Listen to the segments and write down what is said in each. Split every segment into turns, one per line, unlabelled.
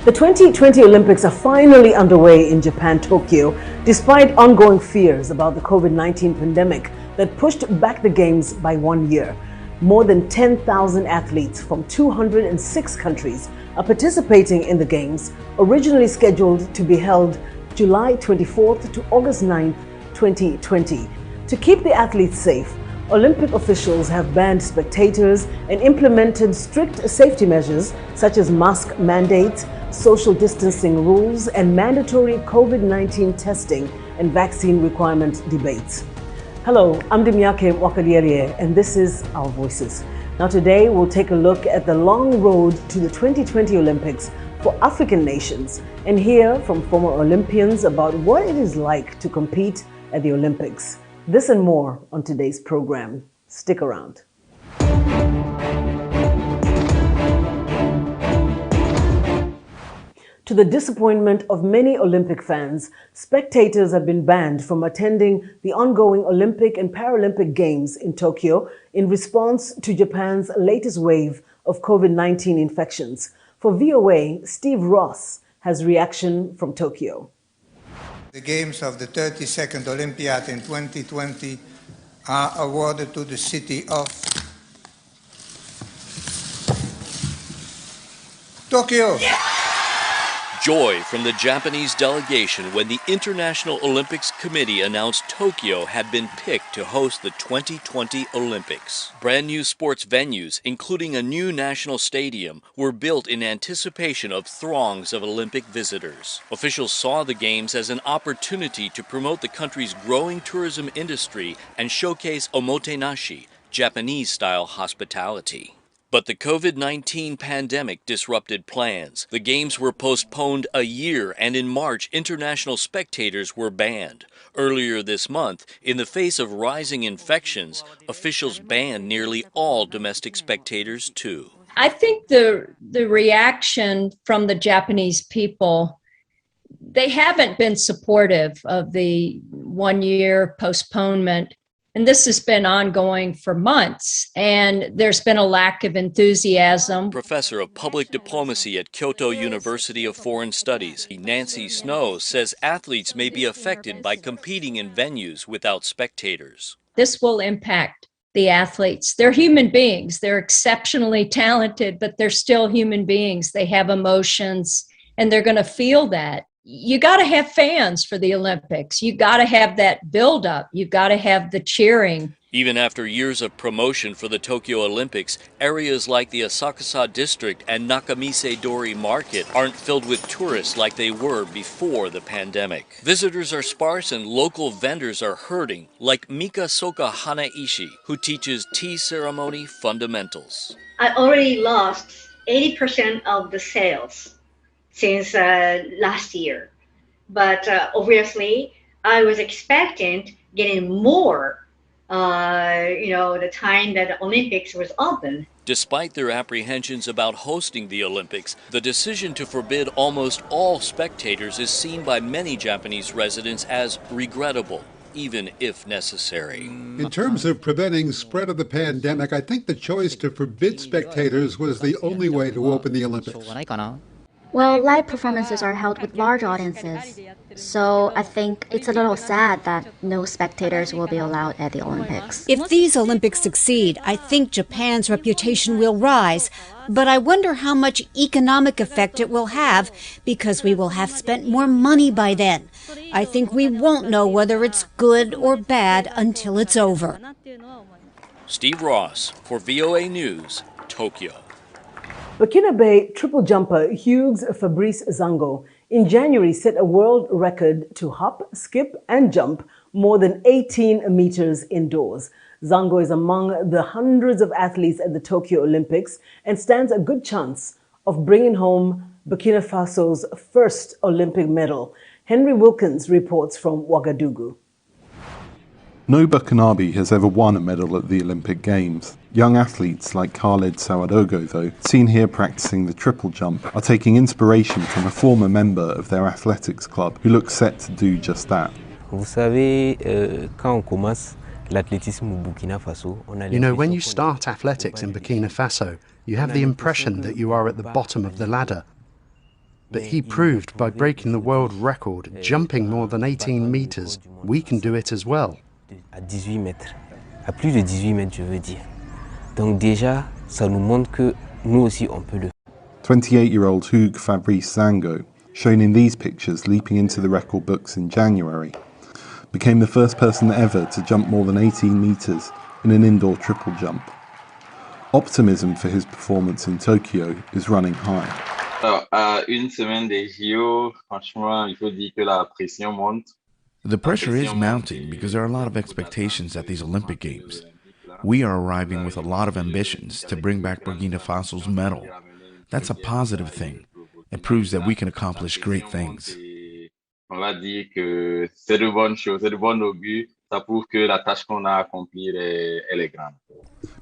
The 2020 Olympics are finally underway in Japan, Tokyo, despite ongoing fears about the COVID-19 pandemic that pushed back the Games by 1 year. More than 10,000 athletes from 206 countries are participating in the Games, originally scheduled to be held July 24th to August 9th, 2020. To keep the athletes safe, Olympic officials have banned spectators and implemented strict safety measures such as mask mandates, social distancing rules, and mandatory COVID-19 testing and vaccine requirement debates. Hello, I'm Dimyake Wakadielie, and this is Our Voices. Now today we'll take a look at the long road to the 2020 Olympics for African nations and hear from former Olympians about what it is like to compete at the Olympics. This and more on today's program. Stick around. To the disappointment of many Olympic fans, spectators have been banned from attending the ongoing Olympic and Paralympic Games in Tokyo in response to Japan's latest wave of COVID-19 infections. For WEWE, Steve Ross has reaction from Tokyo.
The Games of the 32nd Olympiad in 2020 are awarded to the city of Tokyo. Yeah!
Joy from the Japanese delegation when the International Olympics Committee announced Tokyo had been picked to host the 2020 Olympics. Brand new sports venues, including a new national stadium, were built in anticipation of throngs of Olympic visitors. Officials saw the Games as an opportunity to promote the country's growing tourism industry and showcase omotenashi, Japanese-style hospitality. But the COVID-19 pandemic disrupted plans. The Games were postponed a year, and in March, international spectators were banned. Earlier this month, in the face of rising infections, officials banned nearly all domestic spectators too.
I think the reaction from the Japanese people, they haven't been supportive of the 1 year postponement. And this has been ongoing for months, and there's been a lack of enthusiasm.
Professor of Public Diplomacy at Kyoto University of Foreign Studies, Nancy Snow, says athletes may be affected by competing in venues without spectators.
This will impact the athletes. They're human beings. They're exceptionally talented, but they're still human beings. They have emotions, and they're going to feel that. You got to have fans for the Olympics. You got to have that buildup. You got to have the cheering.
Even after years of promotion for the Tokyo Olympics, areas like the Asakusa district and Nakamise-dori market aren't filled with tourists like they were before the pandemic. Visitors are sparse and local vendors are hurting, like Mika Soka Hanaishi, who teaches tea ceremony fundamentals.
I already lost 80% of the sales since last year. But obviously, I was expecting getting more, the time that the Olympics was open.
Despite their apprehensions about hosting the Olympics, the decision to forbid almost all spectators is seen by many Japanese residents as regrettable, even if necessary.
In terms of preventing spread of the pandemic, I think the choice to forbid spectators was the only way to open the Olympics.
Well, live performances are held with large audiences, so I think it's a little sad that no spectators will be allowed at the Olympics.
If these Olympics succeed, I think Japan's reputation will rise, but I wonder how much economic effect it will have because we will have spent more money by then. I think we won't know whether it's good or bad until it's over.
Steve Ross for VOA News, Tokyo.
Burkinabe triple jumper Hugues Fabrice Zango in January set a world record to hop, skip and jump more than 18 meters indoors. Zango is among the hundreds of athletes at the Tokyo Olympics and stands a good chance of bringing home Burkina Faso's first Olympic medal. Henry Wilkins reports from Ouagadougou.
No Burkinabe has ever won a medal at the Olympic Games. Young athletes like Khaled Sawadogo, though, seen here practicing the triple jump, are taking inspiration from a former member of their athletics club who looks set to do just that.
You know, when you start athletics in Burkina Faso, you have the impression that you are at the bottom of the ladder. But he proved by breaking the world record, jumping more than 18 meters, we can do it as well.
À 18 mètres, à plus de 18 mètres, je veux dire. Donc déjà, ça nous montre que nous aussi on peut le faire.
28-year-old Hugues Fabrice Zango, shown in these pictures leaping into the record books in January, became the first person ever to jump more than 18 meters in an indoor triple jump. Optimism for his performance in Tokyo is running high.
Alors, à une semaine des JO, franchement, il faut dire que la pression monte.
The pressure is mounting because there are a lot of expectations at these Olympic Games. We are arriving with a lot of ambitions to bring back Burkina Faso's medal. That's a positive thing. It proves that we can accomplish great things.
On va dire que c'est de bonnes choses, c'est de bon augure. Ça prouve que la tâche qu'on a à accomplir, elle est grande.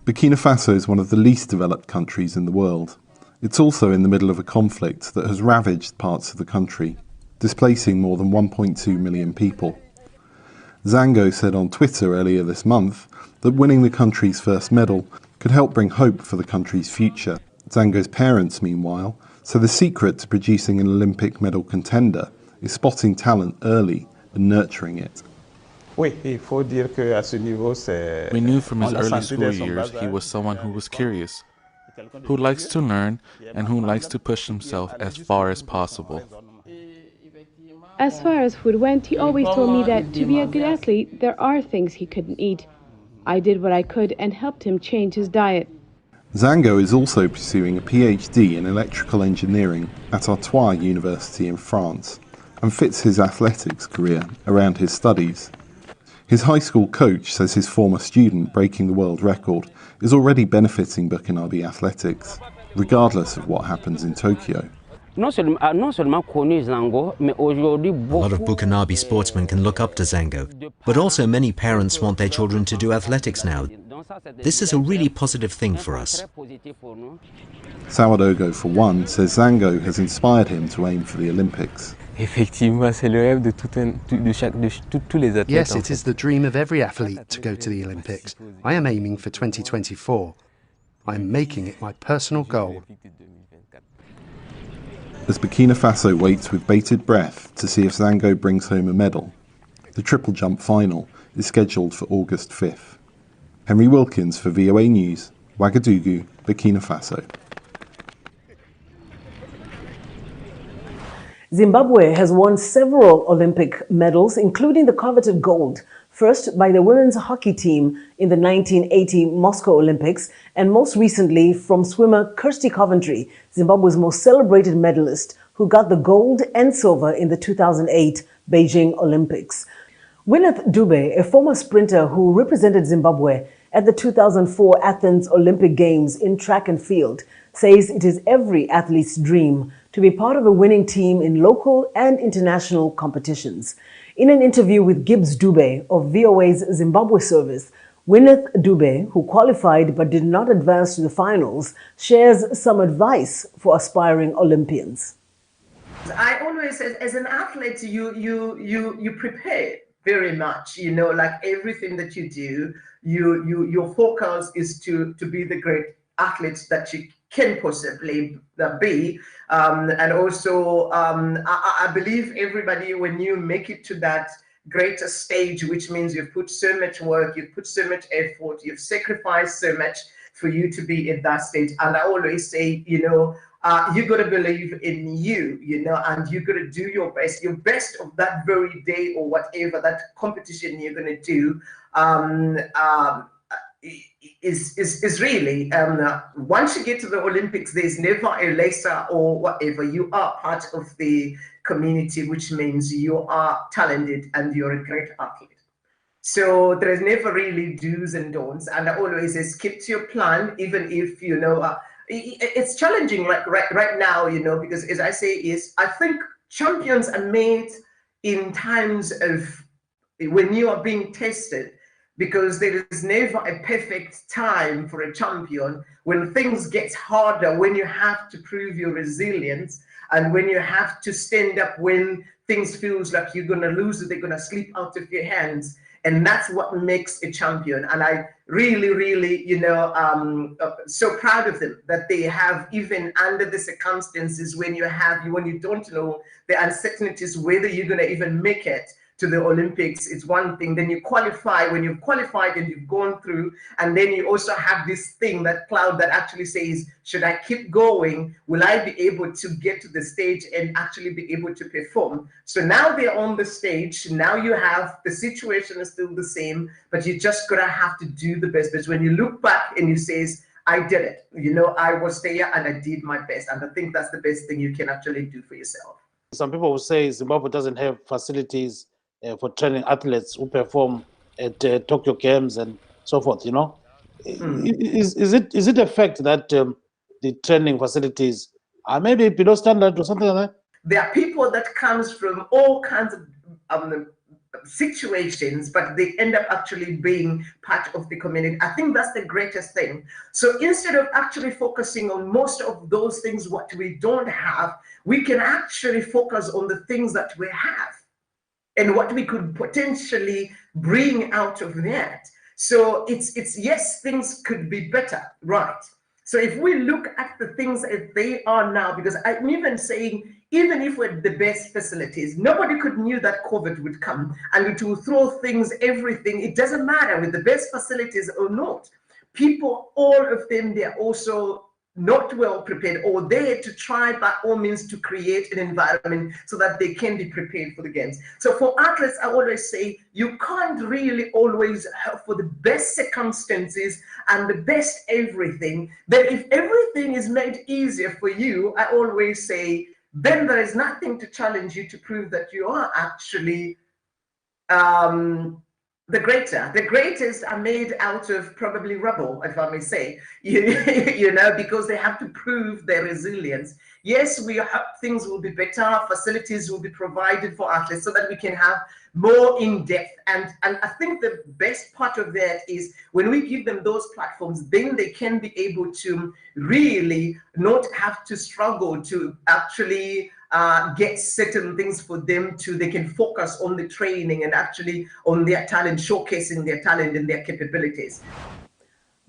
Burkina Faso is one of the least developed countries in the world. It's also in the middle of a conflict that has ravaged parts of the country, displacing more than 1.2 million people. Zango said on Twitter earlier this month that winning the country's first medal could help bring hope for the country's future. Zango's parents, meanwhile, say the secret to producing an Olympic medal contender is spotting talent early and nurturing it.
We knew from his early school years he was someone who was curious, who likes to learn and who likes to push himself as far as possible.
As far as food went, he always told me that to be a good athlete, there are things he couldn't eat. I did what I could and helped him change his diet.
Zango is also pursuing a PhD in electrical engineering at Artois University in France and fits his athletics career around his studies. His high school coach says his former student breaking the world record is already benefiting Burkinabe athletics, regardless of what happens in Tokyo.
A lot of
Burkinabe sportsmen can look up to Zango, but also many parents want their children to do athletics now. This is a really positive thing for us.
Sawadogo, for one, says Zango has inspired him to aim for the Olympics.
Yes, it is the dream of every athlete to go to the Olympics. I am aiming for 2024. I am making it my personal goal.
As Burkina Faso waits with bated breath to see if Zango brings home a medal, the triple jump final is scheduled for August 5th. Henry Wilkins for VOA News, Ouagadougou, Burkina Faso.
Zimbabwe has won several Olympic medals, including the coveted gold, first by the women's hockey team in the 1980 Moscow Olympics, and most recently from swimmer Kirsty Coventry, Zimbabwe's most celebrated medalist, who got the gold and silver in the 2008 Beijing Olympics. Gwyneth Dube, a former sprinter who represented Zimbabwe at the 2004 Athens Olympic Games in track and field, says it is every athlete's dream to be part of a winning team in local and international competitions. In an interview with Gibbs Dube of VOA's Zimbabwe service, Gwyneth Dube, who qualified but did not advance to the finals, shares some advice for aspiring Olympians.
I always, as an athlete, you prepare very much, like everything that you do, your focus is to be the great athlete that you can possibly be. And also, I believe everybody, when you make it to that greater stage, which means you've put so much work, you've put so much effort, you've sacrificed so much for you to be at that stage. And I always say, you got to believe in you, and you got to do your best of that very day or whatever that competition you're going to do. Is really once you get to the Olympics, there's never a lesser or whatever. You are part of the community, which means you are talented and you're a great athlete. So there's never really do's and don'ts. And I always say, keep to your plan, even if it's challenging right now, because as I say, I think champions are made in times of when you are being tested. Because there is never a perfect time for a champion. When things get harder, when you have to prove your resilience, and when you have to stand up when things feels like you're going to lose, they're going to slip out of your hands, And that's what makes a champion. And I really, so proud of them that they have, even under the circumstances when you don't know the uncertainties, whether you're going to even make it to the Olympics, it's one thing. Then you qualify. When you've qualified and you've gone through, and then you also have this thing, that cloud that actually says, should I keep going? Will I be able to get to the stage and actually be able to perform? So now they're on the stage. Now you have, the situation is still the same, but you just gotta have to do the best. But when you look back and you say, I did it, I was there and I did my best. And I think that's the best thing you can actually do for yourself.
Some people will say Zimbabwe doesn't have facilities for training athletes who perform at Tokyo Games and so forth. Is it a fact that the training facilities are maybe below standard or something like that?
There are people that comes from all kinds of situations, but they end up actually being part of the community. I think that's the greatest thing. So instead of actually focusing on most of those things what we don't have, we can actually focus on the things that we have and what we could potentially bring out of that. So it's yes, things could be better, right? So if we look at the things as they are now, because I'm even saying, even if we're the best facilities, nobody could knew that COVID would come and it will throw things, everything. It doesn't matter with the best facilities or not. People, all of them, they're also not well prepared, or there to try by all means to create an environment so that they can be prepared for the games. So for athletes, I always say you can't really always have for the best circumstances and the best everything. But if everything is made easier for you, I always say, then there is nothing to challenge you to prove that you are actually the greatest are made out of probably rubble, if I may say, because they have to prove their resilience. Yes, we hope things will be better, facilities will be provided for athletes so that we can have more in-depth. And I think the best part of that is when we give them those platforms, then they can be able to really not have to struggle to actually get certain things for them to, they can focus on the training and actually on their talent, showcasing their talent and their capabilities.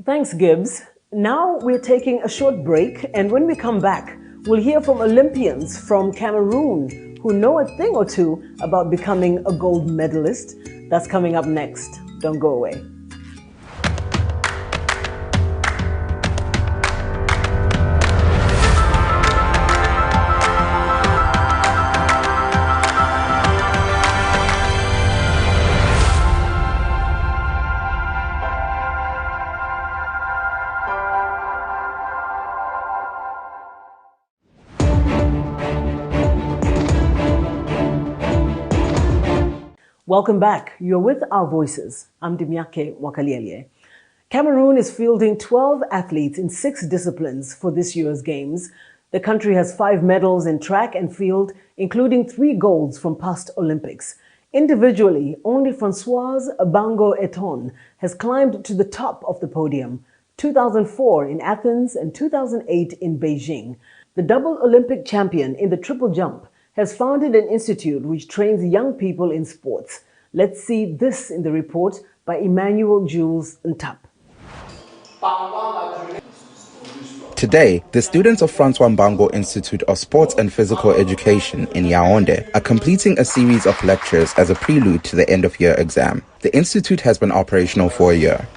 Thanks, Gibbs. Now we're taking a short break, and when we come back, we'll hear from Olympians from Cameroon who know a thing or two about becoming a gold medalist. That's coming up next. Don't go away. Welcome back. You're with Our Voices. I'm Dimyake Wakaliele. Cameroon is fielding 12 athletes in 6 disciplines for this year's Games. The country has 5 medals in track and field, including 3 golds from past Olympics. Individually, only Françoise Bango-Eton has climbed to the top of the podium, 2004 in Athens and 2008 in Beijing. The double Olympic champion in the triple jump has founded an institute which trains young people in sports. Let's see this in the report by Emmanuel Jules Ntap.
Today, the students of Francois Mbango Institute of Sports and Physical Education in Yaoundé are completing a series of lectures as a prelude to the end-of-year exam. The institute has been operational for a year.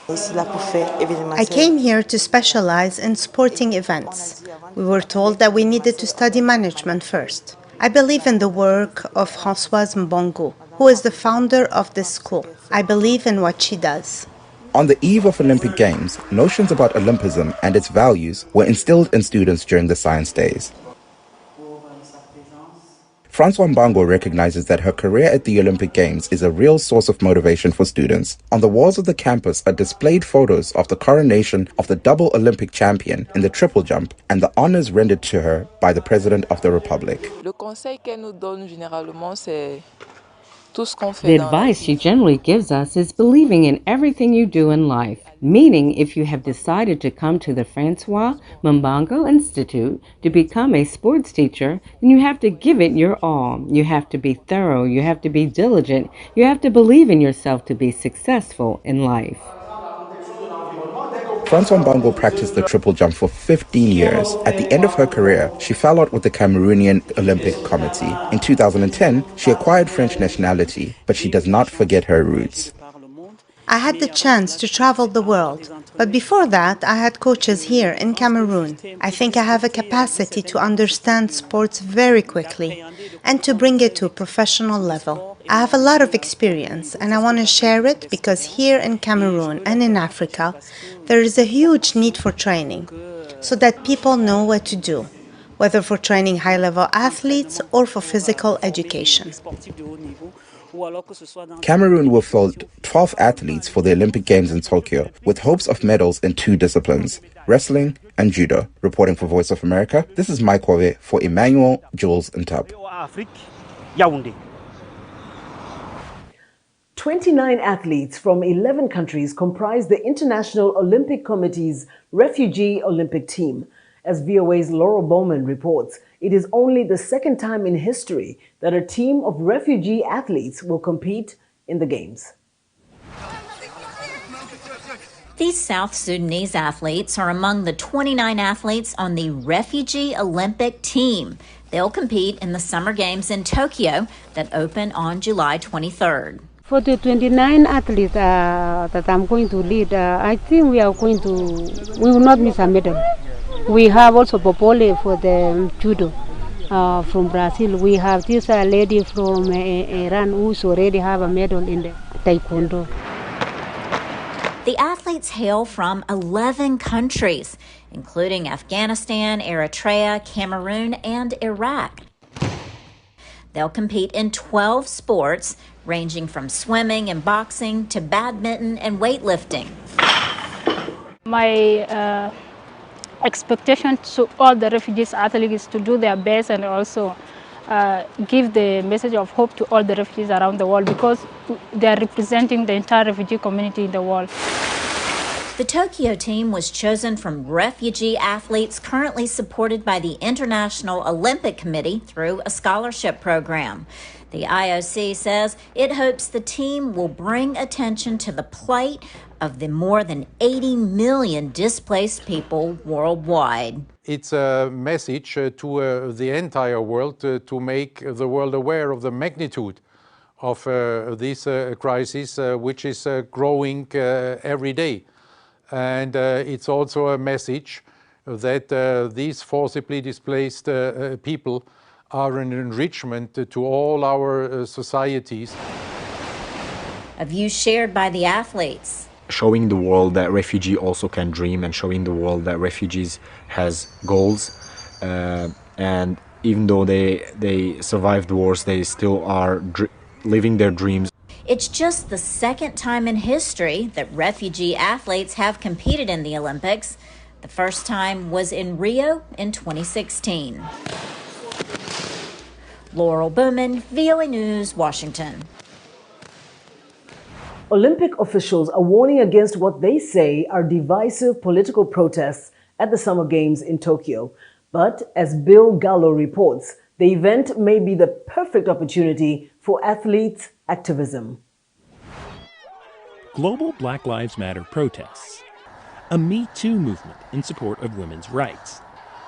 I came here to specialize in sporting events. We were told that we needed to study management first. I believe in the work of Françoise Mbongo, who is the founder of this school. I believe in what she does.
On the eve of Olympic Games, notions about Olympism and its values were instilled in students during the science days. François Mbango recognizes that her career at the Olympic Games is a real source of motivation for students. On the walls of the campus are displayed photos of the coronation of the double Olympic champion in the triple jump and the honors rendered to her by the President of the Republic.
The advice she generally gives us is believing in everything you do in life, meaning if you have decided to come to the Francois Mbango Institute to become a sports teacher, then you have to give it your all. You have to be thorough, you have to be diligent, you have to believe in yourself to be successful in life.
Francois Mbango practiced the triple jump for 15 years. At the end of her career, she fell out with the Cameroonian Olympic Committee. In 2010, she acquired French nationality, but she does not forget her roots.
I had the chance to travel the world, but before that I had coaches here in Cameroon. I think I have a capacity to understand sports very quickly and to bring it to a professional level. I have a lot of experience and I want to share it because here in Cameroon and in Africa there is a huge need for training so that people know what to do, whether for training high-level athletes or for physical education.
Cameroon will field 12 athletes for the Olympic Games in Tokyo, with hopes of medals in 2 disciplines, wrestling and judo. Reporting for Voice of America, this is Mike Wove for Emmanuel, Jules and Tub.
29 athletes from 11 countries comprise the International Olympic Committee's Refugee Olympic team. As VOA's Laurel Bowman reports, it is only the second time in history that a team of refugee athletes will compete in the Games.
These South Sudanese athletes are among the 29 athletes on the Refugee Olympic team. They'll compete in the Summer Games in Tokyo that open on July 23rd.
For the 29 athletes that I'm going to lead, I think we will not miss a medal. We have also Popole for the judo from Brazil. We have this lady from Iran who's already have a medal in the taekwondo.
The athletes hail from 11 countries, including Afghanistan, Eritrea, Cameroon, and Iraq. They'll compete in 12 sports, ranging from swimming and boxing to badminton and weightlifting.
My expectation to all the refugees athletes to do their best and also give the message of hope to all the refugees around the world because they are representing the entire refugee community in the world.
The Tokyo team was chosen from refugee athletes currently supported by the International Olympic Committee through a scholarship program. The IOC says it hopes the team will bring attention to the plight of the more than 80 million displaced people worldwide.
It's a message to the entire world to make the world aware of the magnitude of this crisis, which is growing every day. And it's also a message that these forcibly displaced people are an enrichment to all our societies.
A view shared by the athletes.
Showing the world that refugee also can dream and showing the world that refugees has goals. And even though they survived wars, they still are living their dreams.
It's just the second time in history that refugee athletes have competed in the Olympics. The first time was in Rio in 2016. Laurel Bowman, VOA News, Washington.
Olympic officials are warning against what they say are divisive political protests at the Summer Games in Tokyo. But as Bill Gallo reports, the event may be the perfect opportunity for athletes' activism.
Global Black Lives Matter protests. A Me Too movement in support of women's rights.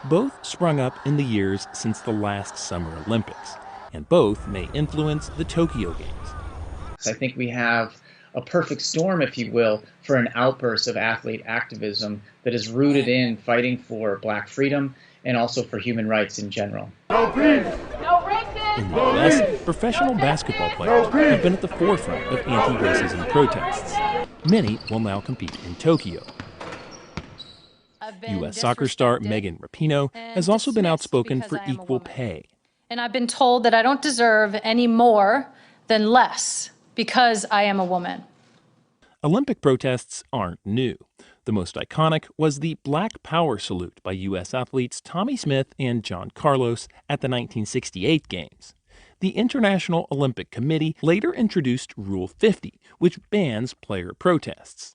Both sprung up in the years since the last Summer Olympics, and both may influence the Tokyo Games.
I think we have a perfect storm, if you will, for an outburst of athlete activism that is rooted in fighting for Black freedom and also for human rights in general.
In the U.S., professional basketball players have been at the forefront of anti-racism protests. Many will now compete in Tokyo. U.S. soccer star Megan Rapinoe has also been outspoken for equal pay.
And I've been told that I don't deserve any more than less because I am a woman.
Olympic protests aren't new. The most iconic was the Black Power salute by U.S. athletes Tommie Smith and John Carlos at the 1968 Games. the International Olympic Committee later introduced Rule 50, which bans player protests.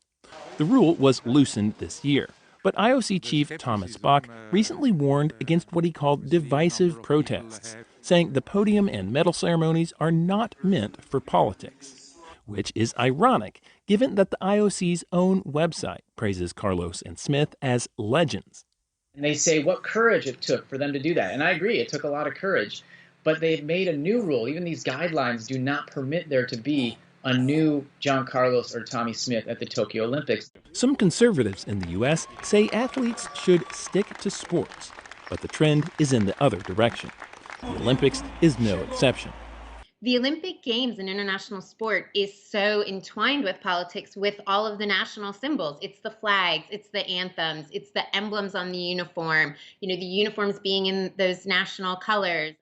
The rule was loosened this year, but IOC chief Thomas Bach recently warned against what he called divisive protests, saying the podium and medal ceremonies are not meant for politics, which is ironic given that the IOC's own website praises Carlos and Smith as legends.
And they say what courage it took for them to do that. And I agree, it took a lot of courage. But they've made a new rule. Even these guidelines do not permit there to be a new John Carlos or Tommy Smith at the Tokyo Olympics.
Some conservatives in the U.S. say athletes should stick to sports, but the trend is in the other direction. The Olympics is no exception.
The Olympic Games in international sport is so entwined with politics, with all of the national symbols. It's the flags, it's the anthems, it's the emblems on the uniform, the uniforms being in those national colors.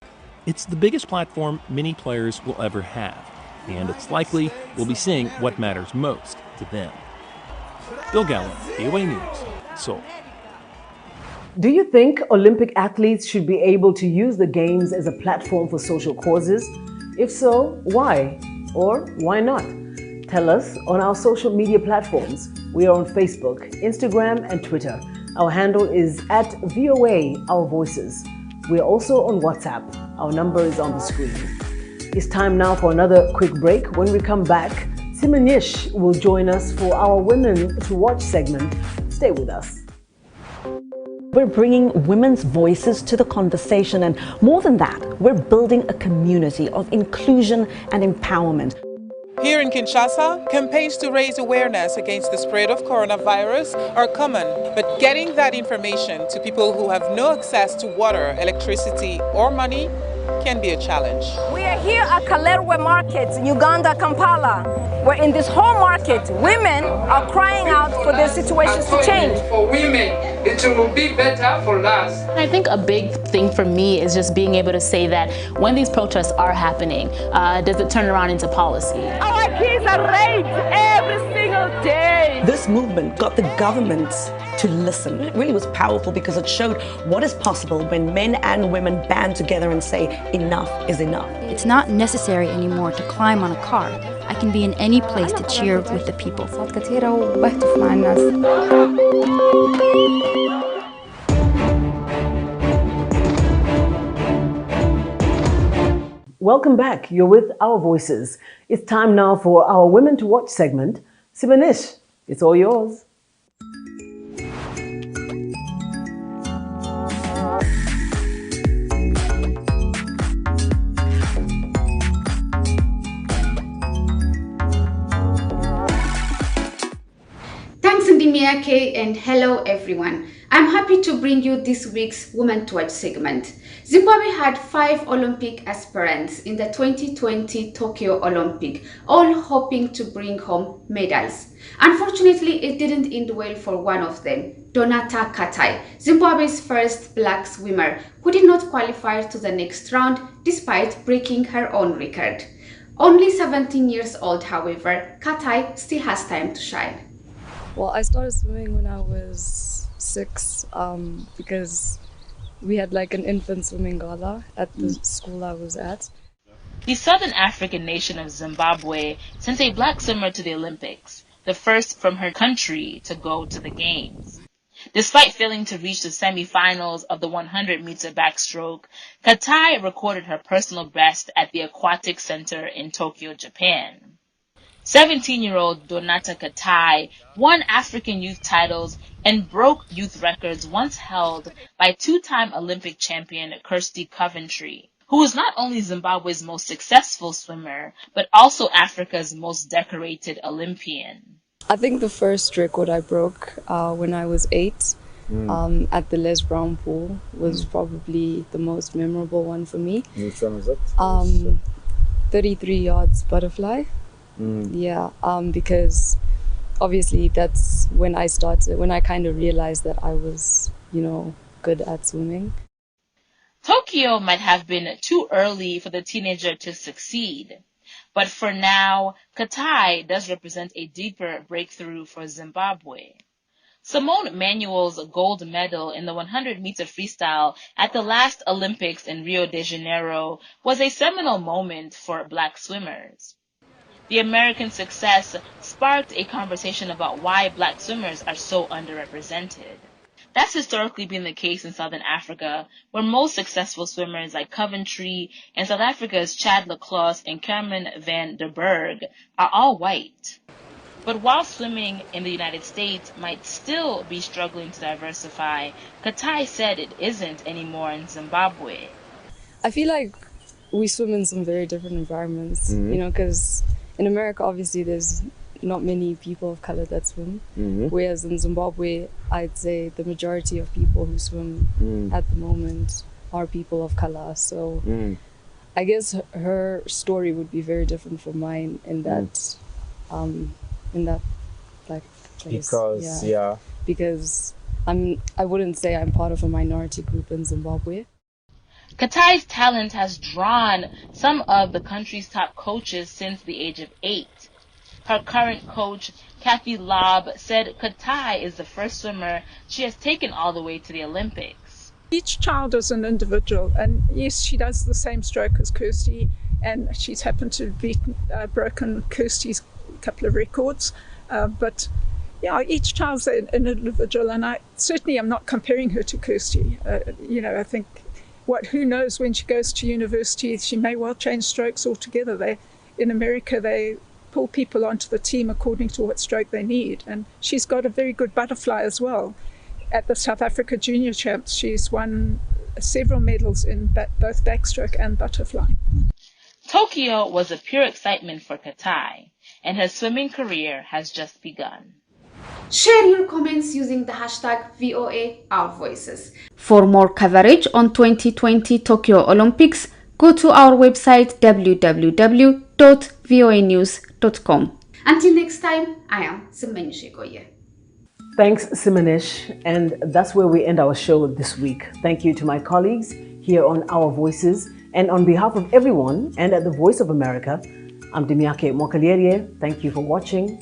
It's the biggest platform many players will ever have, and it's likely we'll be seeing what matters most to them. Bill Gallo, WEWE News, Seoul.
Do you think Olympic athletes should be able to use the Games as a platform for social causes? If so, why? Or why not? Tell us on our social media platforms. We are on Facebook, Instagram, and Twitter. Our handle is @VOA Our Voices. We are also on WhatsApp. Our number is on the screen. It's time now for another quick break. When we come back, Simonish will join us for our Women to Watch segment. Stay with us.
We're bringing women's voices to the conversation, and more than that, we're building a community of inclusion and empowerment.
Here in Kinshasa, campaigns to raise awareness against the spread of coronavirus are common, but getting that information to people who have no access to water, electricity, or money can be a challenge.
We are here at Kalerwe Market, Uganda, Kampala, where in this whole market, women are crying out for their situations to change.
For women, it will be better for us.
I think a big thing for me is just being able to say that when these protests are happening, does it turn around into policy?
Our kids are raped every single day.
This movement got the government to listen. It really was powerful because it showed what is possible when men and women band together and say enough is enough.
It's not necessary anymore to climb on a car. I can be in any place to cheer with the people.
Welcome back. You're with Our Voices. It's time now for our Women to Watch segment. Simonish, it's all yours.
Miyake, and hello everyone. I'm happy to bring you this week's Women to Watch segment. Zimbabwe had 5 Olympic aspirants in the 2020 Tokyo Olympic, all hoping to bring home medals. Unfortunately, it didn't end well for one of them, Donata Katai, Zimbabwe's first black swimmer, who did not qualify to the next round despite breaking her own record. Only 17 years old, however, Katai still has time to shine.
Well, I started swimming when I was 6 because we had like an infant swimming gala at the school I was at.
The Southern African nation of Zimbabwe sent a black swimmer to the Olympics, the first from her country to go to the Games. Despite failing to reach the semifinals of the 100-meter backstroke, Katai recorded her personal best at the Aquatic Center in Tokyo, Japan. 17-year-old Donata Katai won African youth titles and broke youth records once held by 2-time Olympic champion Kirsty Coventry, who was not only Zimbabwe's most successful swimmer, but also Africa's most decorated Olympian.
I think the first record I broke when I was 8 at the Les Brown pool was probably the most memorable one for me.
Which one was that?
33 yards butterfly. Yeah, because obviously that's when I kind of realized that I was, good at swimming.
Tokyo might have been too early for the teenager to succeed, but for now, Katai does represent a deeper breakthrough for Zimbabwe. Simone Manuel's gold medal in the 100-meter freestyle at the last Olympics in Rio de Janeiro was a seminal moment for Black swimmers. The American success sparked a conversation about why Black swimmers are so underrepresented. That's historically been the case in Southern Africa, where most successful swimmers like Coventry and South Africa's Chad Lacrosse and Cameron van der Berg are all white. But while swimming in the United States might still be struggling to diversify, Katai said it isn't anymore in Zimbabwe.
I feel like we swim in some very different environments, because in America, obviously, there's not many people of color that swim, whereas in Zimbabwe, I'd say the majority of people who swim at the moment are people of color. So I guess her story would be very different from mine in that like place. Because I wouldn't say I'm part of a minority group in Zimbabwe.
Katai's talent has drawn some of the country's top coaches since the age of 8. Her current coach, Kathy Lobb, said Katai is the first swimmer she has taken all the way to the Olympics.
Each child is an individual, and yes, she does the same stroke as Kirsty, and she's happened to have broken Kirsty's couple of records, but yeah, each child's an individual, and I certainly am not comparing her to Kirsty. I think who knows, when she goes to university, she may well change strokes altogether. In America, they pull people onto the team according to what stroke they need, and she's got a very good butterfly as well. At the South Africa Junior Champs, she's won several medals in both backstroke and butterfly.
Tokyo was a pure excitement for Katai, and her swimming career has just begun.
Share your comments using the hashtag VOA Our Voices. For more coverage on 2020 Tokyo Olympics, go to our website www.voanews.com. Until next time, I am Simanish Goye.
Thanks, Simanish. And that's where we end our show this week. Thank you to my colleagues here on Our Voices. And on behalf of everyone and at the Voice of America, I'm Dimiake Mokaliere. Thank you for watching.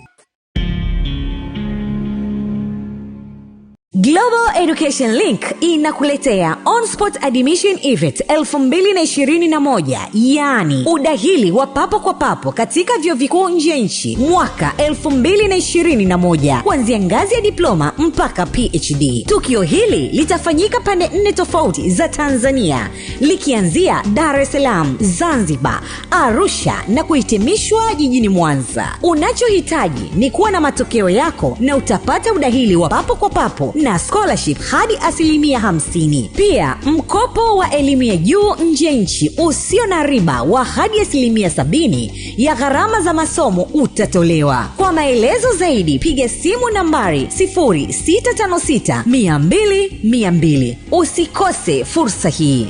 Global Education Link inakuletea On-Spot Admission Event 2021, yani udahili wa papo kwa papo katika vyuo vikuu nje ya nchi mwaka 2021, kuanzia ngazi ya diploma mpaka PhD. Tukio hili litafanyika pande 4 tofauti za Tanzania, likianzia Dar es Salaam, Zanzibar, Arusha na kuhitimishwa jijini Mwanza. Unachohitaji ni kuwa na matokeo yako na utapata udahili wa papo kwa papo na scholarship hadi 50%. Pia mkopo wa elimu ya juu nje nchi usio na riba wa hadi 70% ya gharama za masomo utatolewa. Kwa maelezo zaidi piga simu nambari 0656 200 200. Usikose fursa hii.